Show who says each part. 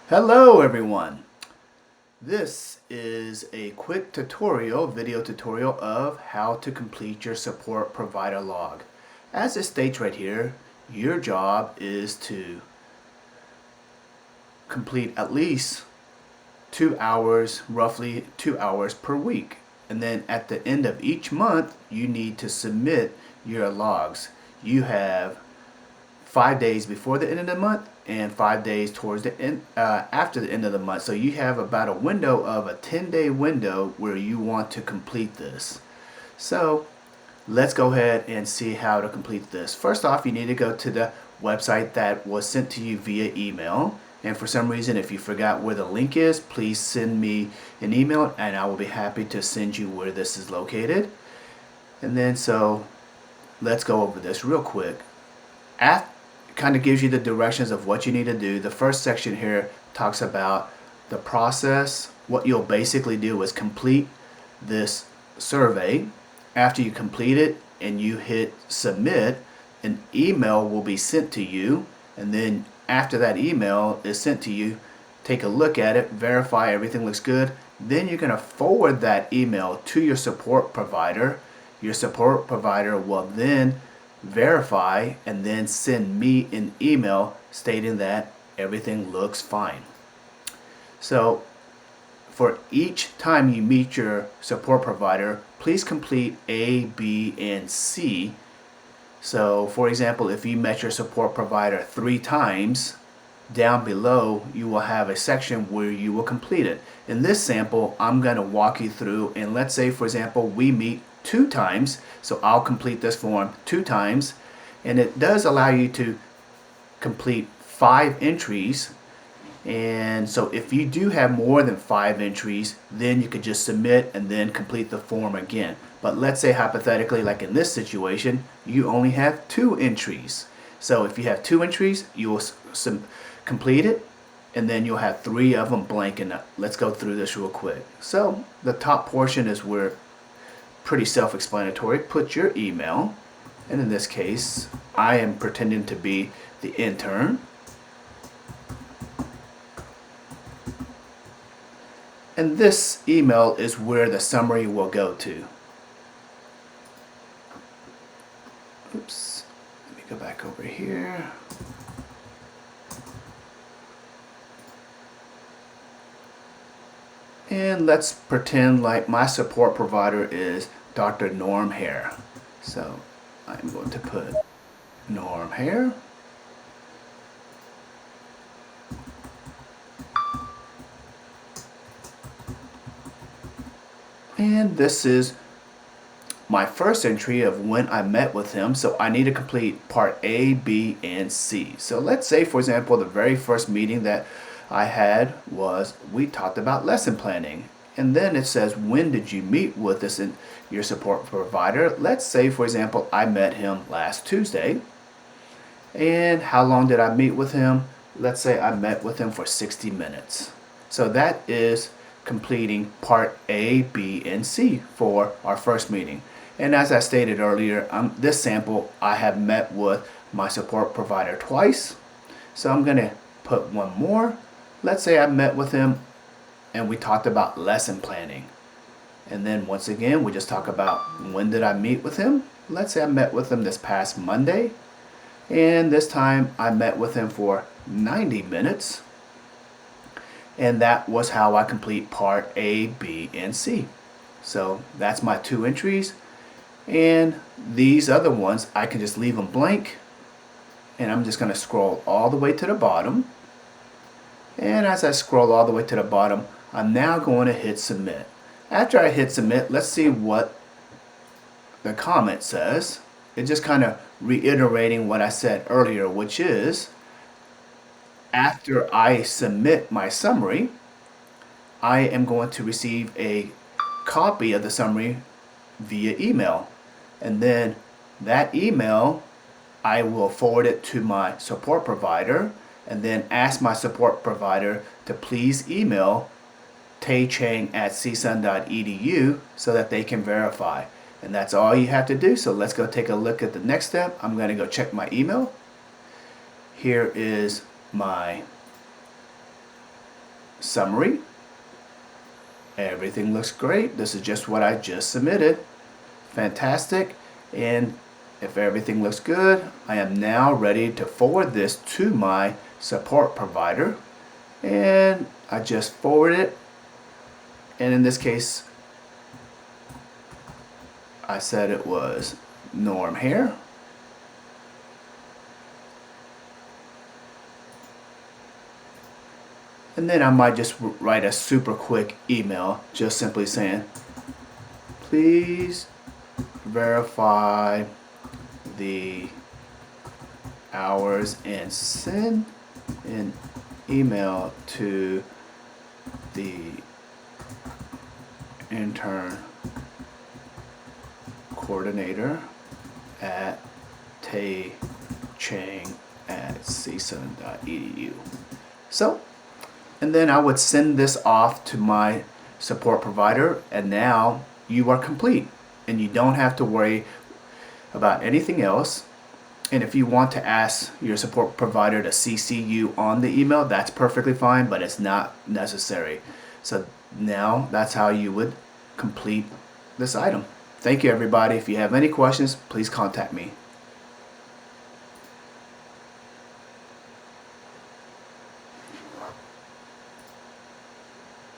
Speaker 1: Hello everyone. This is a quick video tutorial of how to complete your support provider log. As it states right here, your job is to complete at least 2 hours, roughly 2 hours per week. And then at the end of each month, you need to submit your logs. You have 5 days before the end of the month and 5 days towards the end after the end of the month. So you have about a window of a 10-day window where you want to complete this. So let's go ahead and see how to complete this. First off, you need to go to the website that was sent to you via email. And for some reason, if you forgot where the link is, please send me an email and I will be happy to send you where this is located. And then so let's go over this real quick. Kind of gives you the directions of what you need to do. The first section here talks about the process. What you'll basically do is complete this survey. After you complete it and you hit submit, an email will be sent to you, and then after that email is sent to you, take a look at it, verify everything looks good. Then you're going to forward that email to your support provider. Your support provider will then verify and then send me an email stating that everything looks fine. So for each time you meet your support provider, please complete A, B, and C. So for example, if you met your support provider 3 times, down below you will have a section where you will complete it. In this sample, I'm going to walk you through, and let's say for example we meet 2 times, so I'll complete this form 2 times, and it does allow you to complete 5 entries. And so if you do have more than 5 entries, then you could just submit and then complete the form again. But let's say hypothetically, like in this situation, you only have 2 entries. So if you have 2 entries, you will complete it, and then you'll have 3 of them blank. And let's go through this real quick. So the top portion is where pretty self-explanatory. Put your email, and in this case I am pretending to be the intern, and this email is where the summary will go to. Oops, let me go back over here. And let's pretend like my support provider is Dr. Norm Hare. So I'm going to put Norm Hare. And this is my first entry of when I met with him. So I need to complete part A, B, and C. So let's say, for example, the very first meeting that I had was we talked about lesson planning. And then it says, when did you meet with this in your support provider? Let's say, for example, I met him last Tuesday. And how long did I meet with him? Let's say I met with him for 60 minutes. So that is completing part A, B, and C for our first meeting. And as I stated earlier, this sample I have met with my support provider twice. So I'm going to put one more. Let's say I met with him and we talked about lesson planning. And then once again, we just talk about when did I meet with him. Let's say I met with him this past Monday. And this time I met with him for 90 minutes. And that was how I complete part A, B, and C. So that's my 2 entries. And these other ones, I can just leave them blank. And I'm just going to scroll all the way to the bottom. And as I scroll all the way to the bottom, I'm now going to hit submit. After I hit submit, let's see what the comment says. It's just kind of reiterating what I said earlier, which is after I submit my summary, I am going to receive a copy of the summary via email. And then that email, I will forward it to my support provider and then ask my support provider to please email taychang@csun.edu so that they can verify. And that's all you have to do. So let's go take a look at the next step. I'm going to go check my email. Here is my summary. Everything looks great. This is just what I just submitted. Fantastic. And if everything looks good, I am now ready to forward this to my support provider. And I just forward it. And in this case, I said it was Norm here. And then I might just write a super quick email, just simply saying, please verify the hours and send an email to the intern coordinator at taychang@csun.edu. So, and then I would send this off to my support provider, and now you are complete and you don't have to worry about anything else. And if you want to ask your support provider to CC you on the email, that's perfectly fine, but it's not necessary. So now that's how you would complete this item. Thank you, everybody. If you have any questions, please contact me.